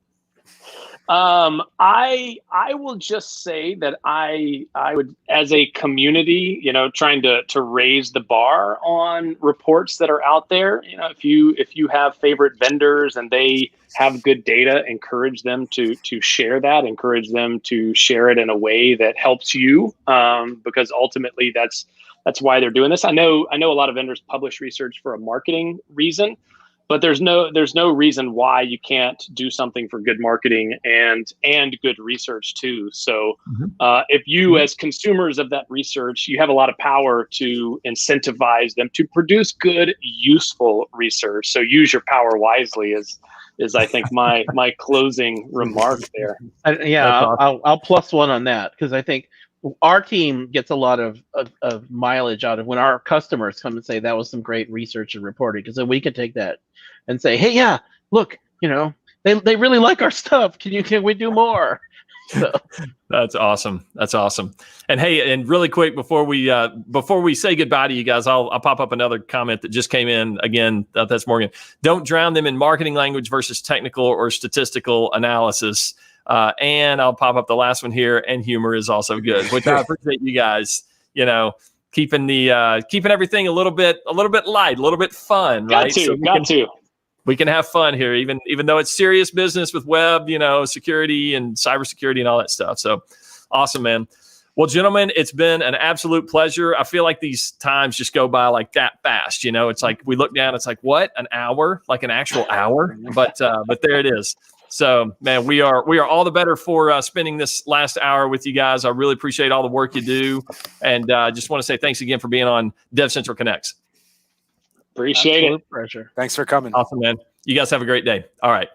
I will just say that I would, as a community, trying to raise the bar on reports that are out there. If you have favorite vendors and they have good data, encourage them to share that. Encourage them to share it in a way that helps you, because ultimately that's why they're doing this. I know a lot of vendors publish research for a marketing reason. But there's no reason why you can't do something for good marketing and good research too. So if you, as consumers of that research, you have a lot of power to incentivize them to produce good, useful research. So use your power wisely is I think my closing remark there. I'll plus one on that, because I think our team gets a lot of mileage out of when our customers come and say that was some great research and reporting, because then we can take that and say, hey, yeah, look, they really like our stuff. Can we do more? So. That's awesome. And hey, and really quick before we say goodbye to you guys, I'll pop up another comment that just came in again. That's Morgan. Don't drown them in marketing language versus technical or statistical analysis. And I'll pop up the last one here. And humor is also good, which I appreciate you guys, keeping everything a little bit light, a little bit fun, right? We can have fun here, even though it's serious business with web, security and cybersecurity and all that stuff. So awesome, man. Well, gentlemen, it's been an absolute pleasure. I feel like these times just go by like that fast. It's like we look down, it's like, what, an hour, like an actual hour, but there it is. So, man, we are all the better for spending this last hour with you guys. I really appreciate all the work you do, and just want to say thanks again for being on DevCentral Connects. Appreciate it. Pressure. Thanks for coming. Awesome, man. You guys have a great day. All right.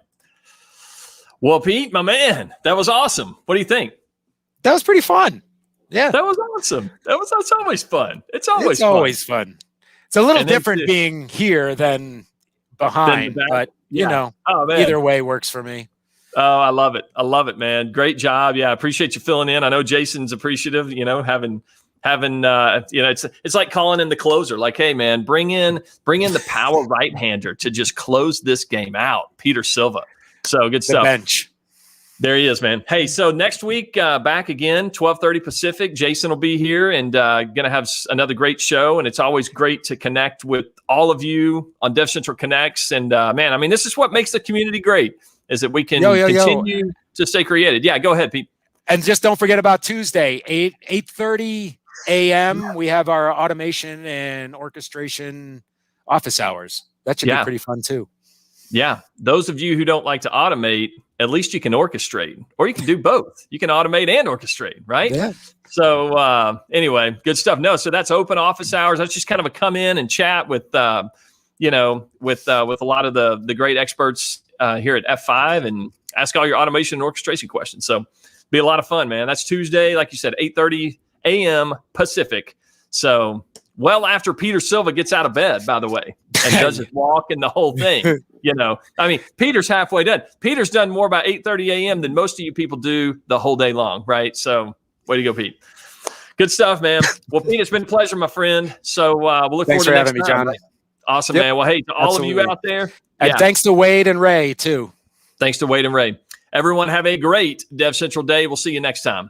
Well, Pete, my man, that was awesome. What do you think? That was pretty fun. Yeah, that was awesome. That's always fun. It's always fun. It's a little different being here than behind, but either way works for me. Oh, I love it, man. Great job. Yeah, I appreciate you filling in. I know Jason's appreciative, having it's like calling in the closer, like, hey man, bring in the power right-hander to just close this game out, Peter Silva. So good stuff. Bench. There he is, man. Hey, so next week, back again, 12:30 Pacific, Jason will be here and gonna have another great show. And it's always great to connect with all of you on DevCentral Connects. And man, I mean, this is what makes the community great, is that we can continue to stay creative. Yeah, go ahead, Pete. And just don't forget about Tuesday, 8:30 a.m. We have our automation and orchestration office hours. That should be pretty fun too. Yeah. Those of you who don't like to automate, at least you can orchestrate, or you can do both. You can automate and orchestrate, right? Yeah. So anyway, good stuff. No, so that's open office hours. That's just kind of a come in and chat with, with a lot of the great experts here at F5 and ask all your automation and orchestration questions. So be a lot of fun, man. That's Tuesday, like you said, 8:30 a.m. Pacific. So well after Peter Silva gets out of bed, by the way, and does his walk and the whole thing. I mean, Peter's halfway done. Peter's done more by 8:30 a.m. than most of you people do the whole day long, right? So way to go, Pete. Good stuff, man. Well, Pete, it's been a pleasure, my friend. So we'll look Thanks forward to for having me, John. Right? Awesome, Yep. man. Well, hey, to all Absolutely. of you out there. And thanks to Wade and Ray, too. Thanks to Wade and Ray. Everyone have a great DevCentral day. We'll see you next time.